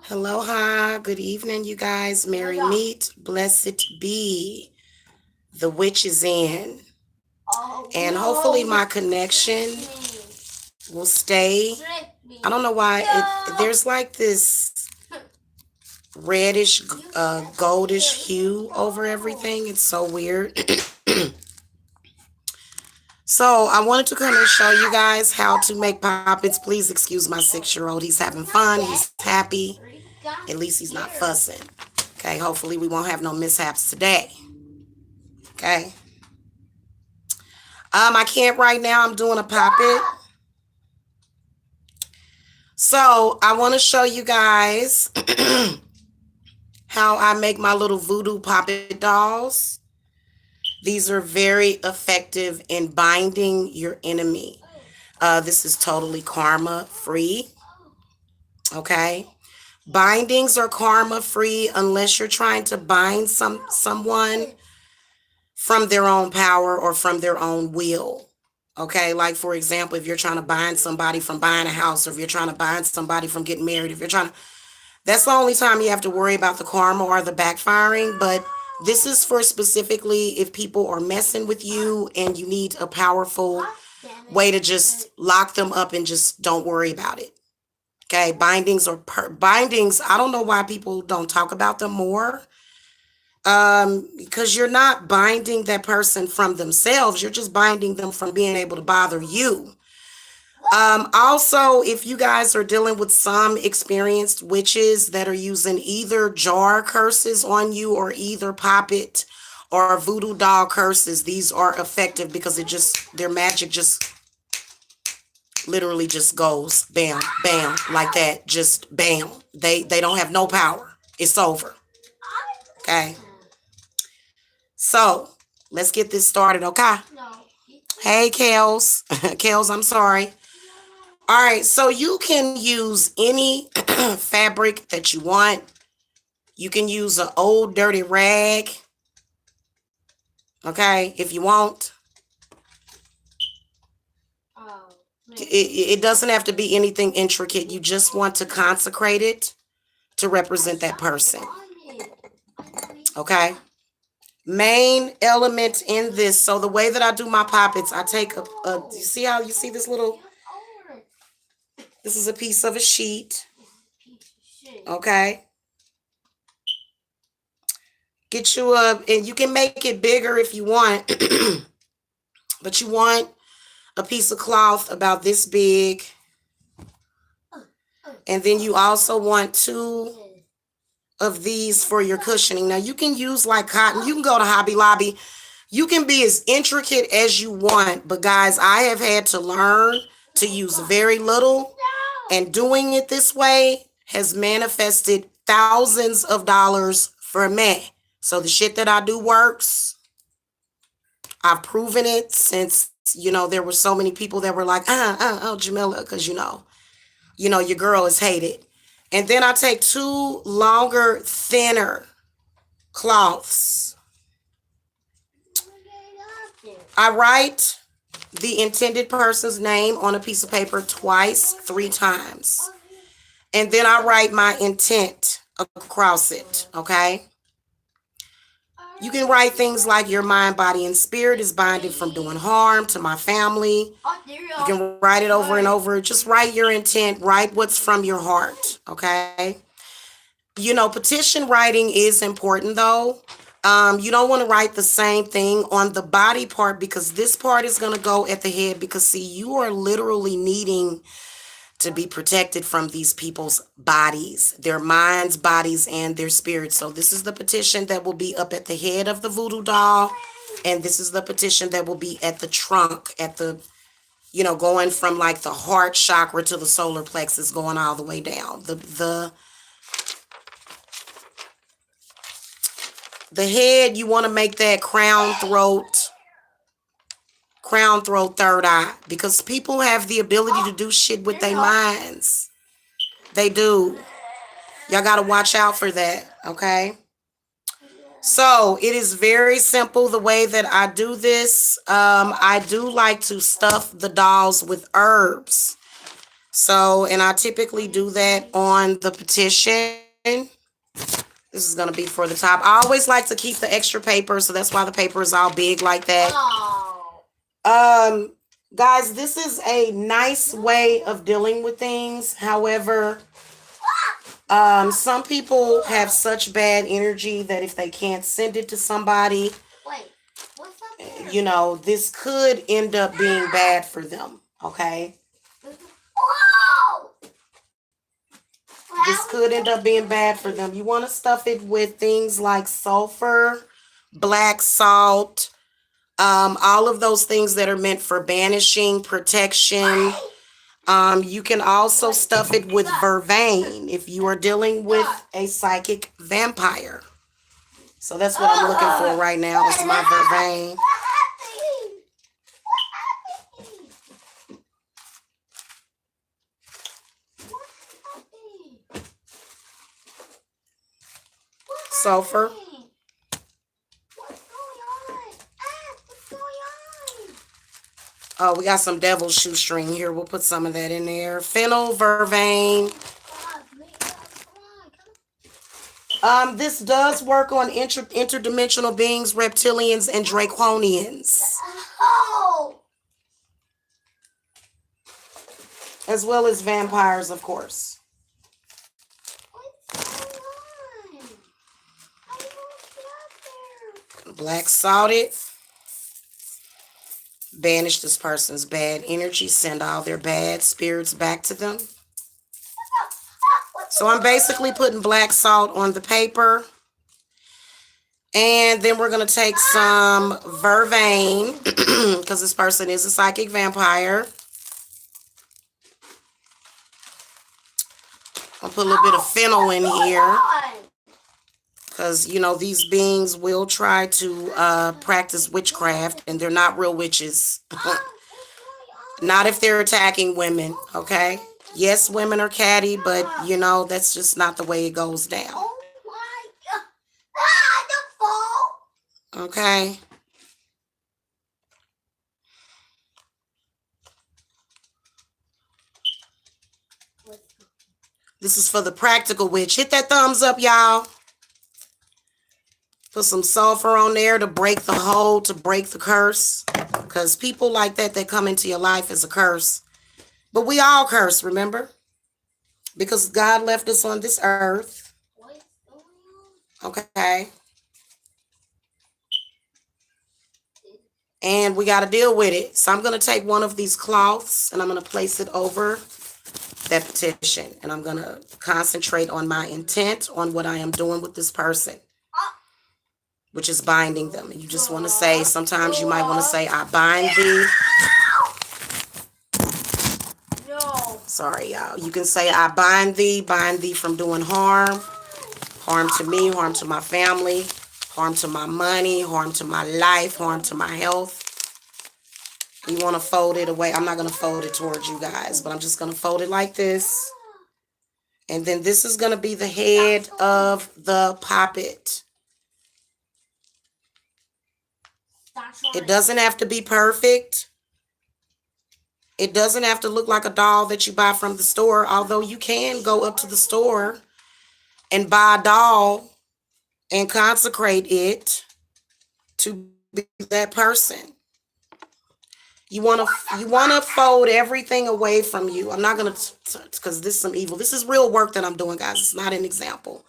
Hello, hi. Good evening, you guys. Merry meet. Blessed be. The witch is in. And hopefully my connection will stay. I don't know why. There's like this reddish, goldish hue over everything. It's so weird. So I wanted to come and show you guys how to make poppets. Please excuse my 6-year-old. He's having fun. He's happy. At least he's not fussing. Okay, hopefully we won't have no mishaps today. Okay. I can't right now. I'm doing a poppet. So I want to show you guys how I make my little voodoo poppet dolls. These are very effective in binding your enemy. This is totally karma free. Okay. Bindings are karma free unless you're trying to bind someone from their own power or from their own will. Okay. Like, for example, if you're trying to bind somebody from buying a house, or if you're trying to bind somebody from getting married, if you're trying to, that's the only time you have to worry about the karma or the backfiring. But this is for specifically if people are messing with you and you need a powerful way to just lock them up and just don't worry about it. Okay, bindings or bindings. I don't know why people don't talk about them more. Because you're not binding that person from themselves. You're just binding them from being able to bother you. Also, if you guys are dealing with some experienced witches that are using either jar curses on you or either poppet or voodoo doll curses, these are effective because their magic just literally just goes bam, bam, like that. Just bam. They don't have no power. It's over. Okay. So let's get this started, okay? Hey, Kels. Kels, I'm sorry. All right, so you can use any fabric that you want. You can use an old dirty rag, okay, if you want. It doesn't have to be anything intricate. You just want to consecrate it to represent that person, okay? Main element in this. So the way that I do my poppets, I take you see how you see this little, this is a piece of a sheet. Okay. Get you and you can make it bigger if you want, but you want a piece of cloth about this big. And then you also want 2 of these for your cushioning. Now you can use like cotton. You can go to Hobby Lobby. You can be as intricate as you want. But guys, I have had to learn to use very little. And doing it this way has manifested thousands of dollars for me. So the shit that I do works. I've proven it since, there were so many people that were like, Jamila, because your girl is hated. And then I take 2 longer, thinner cloths. I write the intended person's name on a piece of paper twice, 3 times. And then I write my intent across it, okay? You can write things like your mind, body, and spirit is binded from doing harm to my family. You can write it over and over. Just write your intent. Write what's from your heart, okay? Petition writing is important, though. You don't want to write the same thing on the body part because this part is going to go at the head because, see, you are literally needing to be protected from these people's bodies, their minds, bodies, and their spirits. So this is the petition that will be up at the head of the voodoo doll. And this is the petition that will be at the trunk, at the, going from like the heart chakra to the solar plexus, going all the way down. The head, you want to make that crown, throat, third eye, because people have the ability to do shit with their minds. They do. Y'all got to watch out for that, okay? So it is very simple the way that I do this. I do like to stuff the dolls with herbs. So, and I typically do that on the petition. This is going to be for the top. I always like to keep the extra paper, so that's why the paper is all big like that. Um, Guys, this is a nice way of dealing with things. However, some people have such bad energy that if they can't send it to somebody, you know, this could end up being bad for them. Okay. This could end up being bad for them. You want to stuff it with things like sulfur, black salt, all of those things that are meant for banishing, protection. You can also stuff it with vervain if you are dealing with a psychic vampire. So that's what I'm looking for right now is my vervain. Sulfur. Oh, we got some devil's shoestring here. We'll put some of that in there. Fennel, vervain. This does work on interdimensional beings, reptilians, and draconians. As well as vampires, of course. Black salted. Banish this person's bad energy. Send all their bad spirits back to them. So I'm basically putting black salt on the paper. And then we're going to take some vervain because this person is a psychic vampire. I'll put a little bit of fennel in here because, you know, these beings will try to practice witchcraft and they're not real witches. Not if they're attacking women, okay? Yes, women are catty, but, you know, that's just not the way it goes down. Okay. This is for the practical witch. Hit that thumbs up, y'all. Put some sulfur on there to break the hold, to break the curse. Because people like that come into your life is a curse. But we all curse, remember? Because God left us on this earth. Okay. And we got to deal with it. So I'm going to take one of these cloths and I'm going to place it over that petition. And I'm going to concentrate on my intent, on what I am doing with this person, which is binding them. And you just want to say, sometimes you might want to say, I bind thee. No. Sorry, y'all. You can say, I bind thee from doing harm. Harm to me, harm to my family, harm to my money, harm to my life, harm to my health. You want to fold it away. I'm not going to fold it towards you guys, but I'm just going to fold it like this. And then this is going to be the head of the poppet. It doesn't have to be perfect. It doesn't have to look like a doll that you buy from the store, although you can go up to the store and buy a doll and consecrate it to be that person. You want to fold everything away from you. I'm not going to, because this is some evil. This is real work that I'm doing, guys. It's not an example.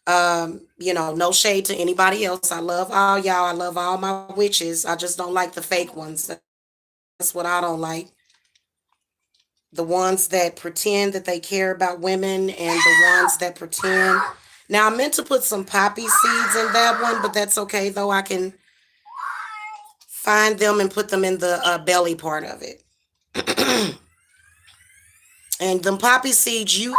You know, no shade to anybody else. I love all y'all. I love all my witches. I just don't like the fake ones. That's what I don't like. The ones that pretend that they care about women and the ones that pretend. Now, I meant to put some poppy seeds in that one, but that's okay, though. I can find them and put them in the belly part of it. And the poppy seeds, you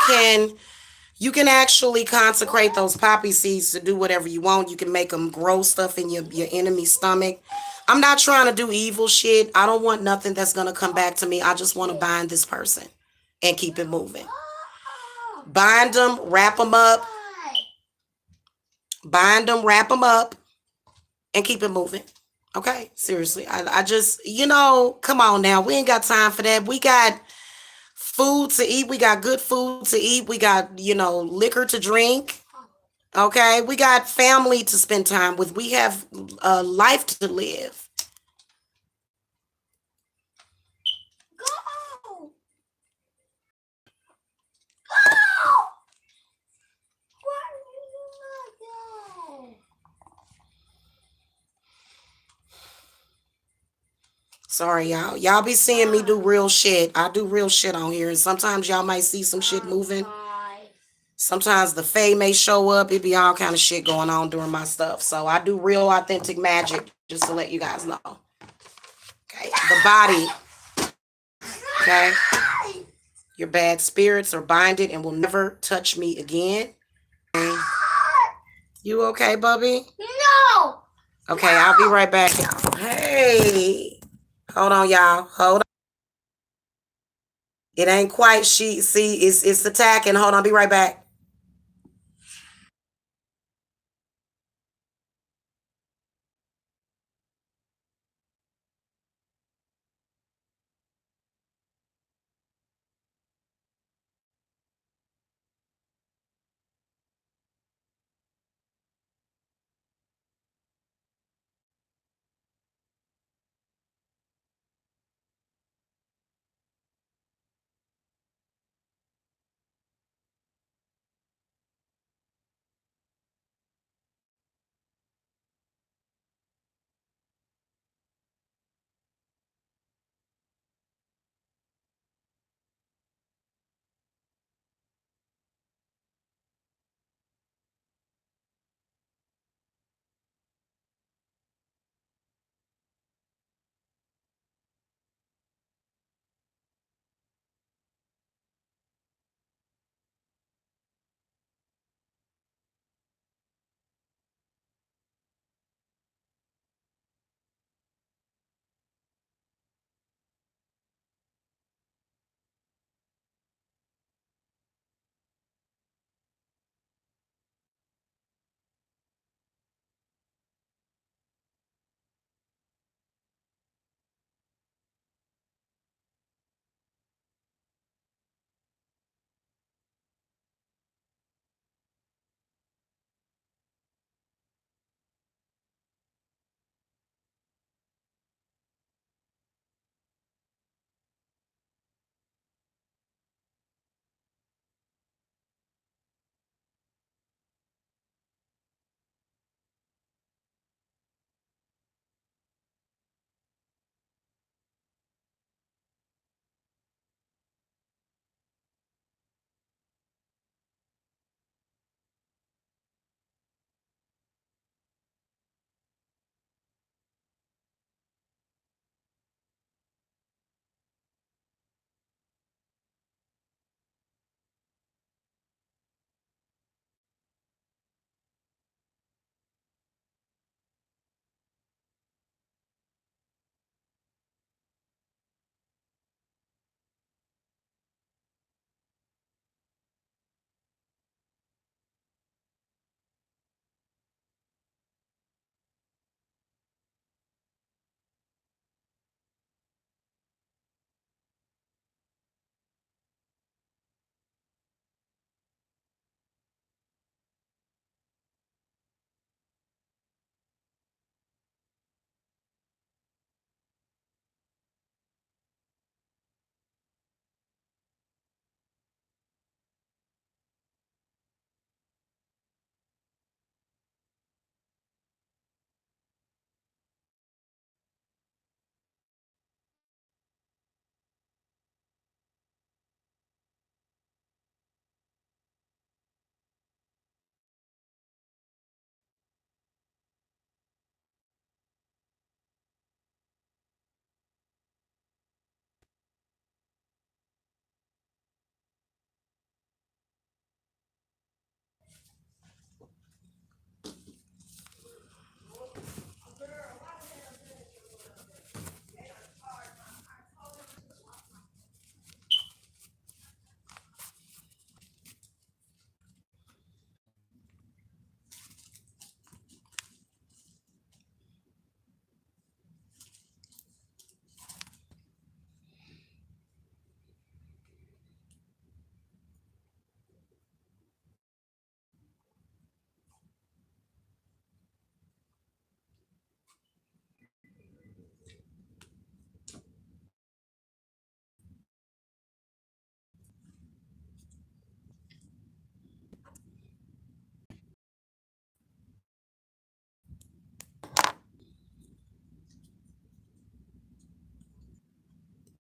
can actually consecrate those poppy seeds to do whatever you want. You can make them grow stuff in your enemy's stomach. I'm not trying to do evil shit. I don't want nothing that's going to come back to me. I just want to bind this person and keep it moving. Bind them, wrap them up. Bind them, wrap them up, and keep it moving. Okay? Seriously. I just, you know, come on now. We ain't got time for that. We got food to eat. We got good food to eat. We got, liquor to drink. Okay. We got family to spend time with. We have a life to live. Sorry, y'all. Y'all be seeing me do real shit. I do real shit on here. And sometimes y'all might see some shit moving. Sometimes the fae may show up. It be all kind of shit going on during my stuff. So I do real authentic magic, just to let you guys know. Okay. The body. Okay. Your bad spirits are binded and will never touch me again. Okay. You okay, Bubby? No. Okay, I'll be right back, y'all. Hey. Hold on, y'all. Hold on. It ain't quite see, it's attacking. Hold on, I'll be right back.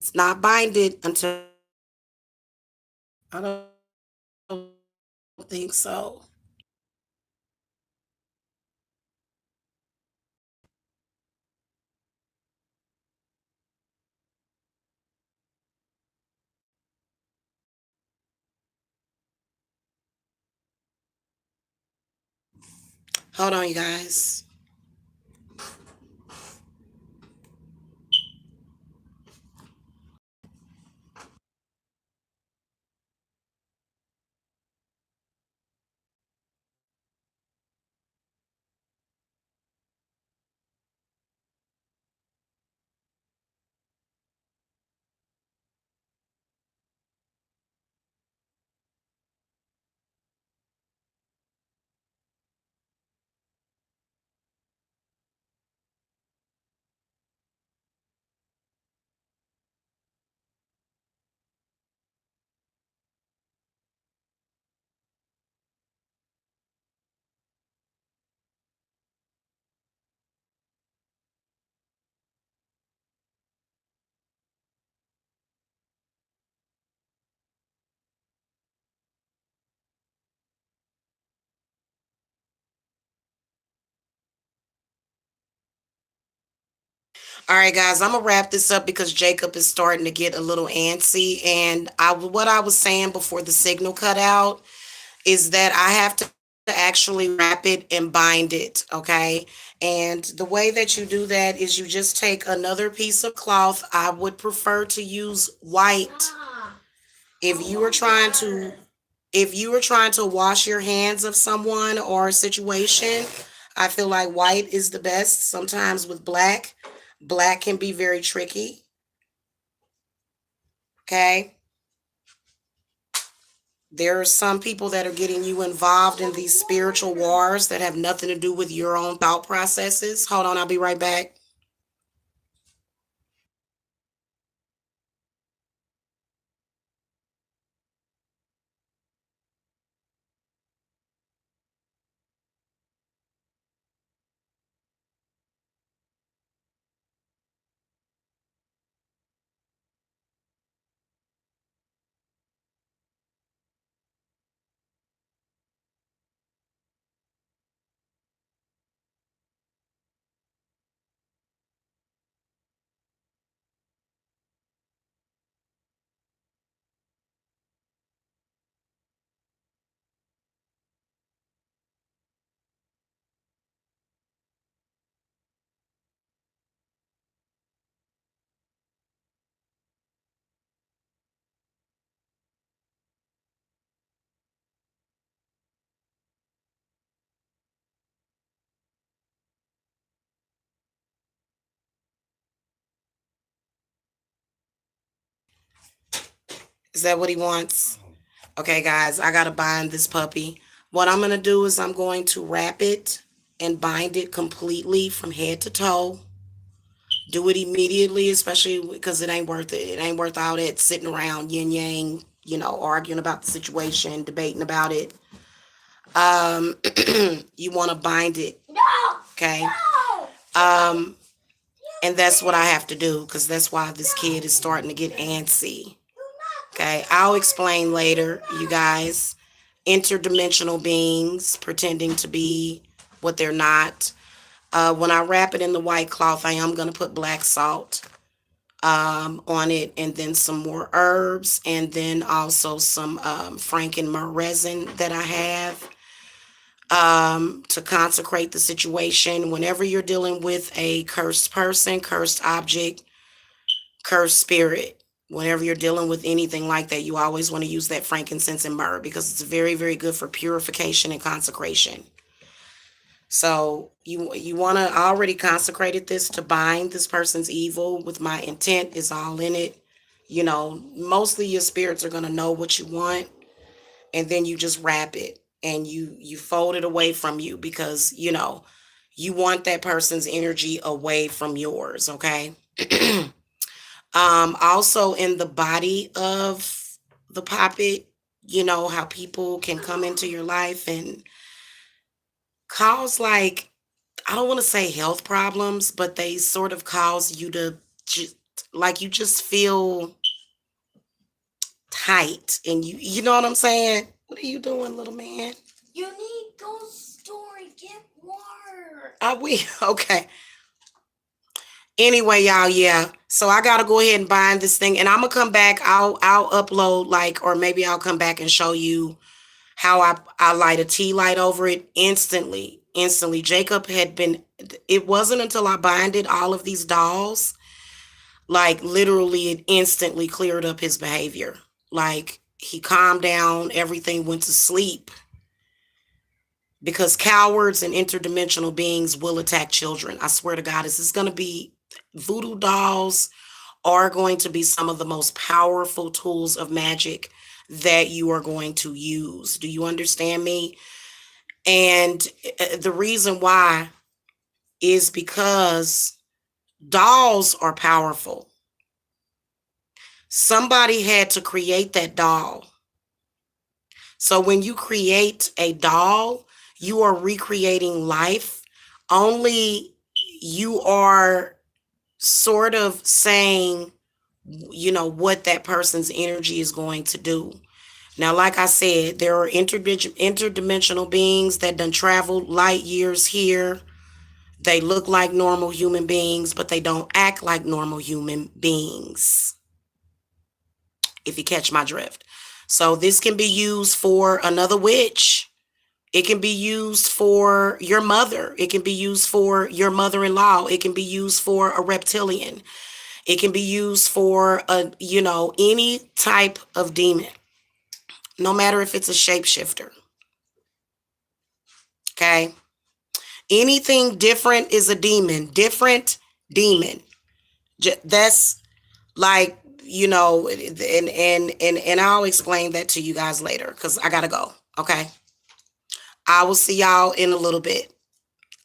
It's not binded until I don't think so. Hold on, you guys. All right, guys, I'm gonna wrap this up because Jacob is starting to get a little antsy. And what I was saying before the signal cut out is that I have to actually wrap it and bind it. Okay, and the way that you do that is you just take another piece of cloth. I would prefer to use white if you were trying to if you were trying to wash your hands of someone or a situation. I feel like white is the best. Sometimes with black can be very tricky. Okay. There are some people that are getting you involved in these spiritual wars that have nothing to do with your own thought processes. Hold on, I'll be right back. Is that what he wants? Okay, guys, I gotta bind this puppy. What I'm gonna do is I'm going to wrap it and bind it completely from head to toe. Do it immediately, especially because it ain't worth it. It ain't worth all that sitting around yin yang, arguing about the situation, debating about it. You want to bind it, okay? Um, and that's what I have to do because that's why this kid is starting to get antsy. Okay, I'll explain later, you guys. Interdimensional beings pretending to be what they're not. When I wrap it in the white cloth, I am going to put black salt on it, and then some more herbs, and then also some frankenmyrrh resin that I have to consecrate the situation. Whenever you're dealing with a cursed person, cursed object, cursed spirit, whenever you're dealing with anything like that, you always want to use that frankincense and myrrh because it's very, very good for purification and consecration. So you want to already consecrated this to bind this person's evil with my intent is all in it. Mostly your spirits are going to know what you want, and then you just wrap it and you fold it away from you because you want that person's energy away from yours, okay? Also in the body of the poppet, you know how people can come into your life and cause, like, I don't want to say health problems, but they sort of cause you to like you just feel tight, and you know what I'm saying? What are you doing, little man? You need to go to the store and get water. Are we okay? Anyway, y'all, yeah. So I gotta go ahead and bind this thing, and I'm gonna come back. I'll upload, like, or maybe I'll come back and show you how I light a tea light over it instantly. Instantly. Jacob had been. It wasn't until I binded all of these dolls, like literally, it instantly cleared up his behavior. Like he calmed down. Everything went to sleep. Because cowards and interdimensional beings will attack children. I swear to God, this is going to be voodoo dolls are going to be some of the most powerful tools of magic that you are going to use. Do you understand me? And the reason why is because dolls are powerful. Somebody had to create that doll. So when you create a doll, you are recreating life. Only you are sort of saying, what that person's energy is going to do. Now, like I said, there are interdimensional beings that done traveled light years here. They look like normal human beings, but they don't act like normal human beings, if you catch my drift. So this can be used for another witch. It can be used for your mother. It can be used for your mother-in-law. It can be used for a reptilian. It can be used for any type of demon, no matter if it's a shapeshifter. Okay. Anything different is a demon. Different demon. That's like, and I'll explain that to you guys later because I gotta go. Okay. I will see y'all in a little bit.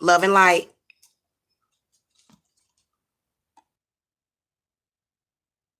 Love and light.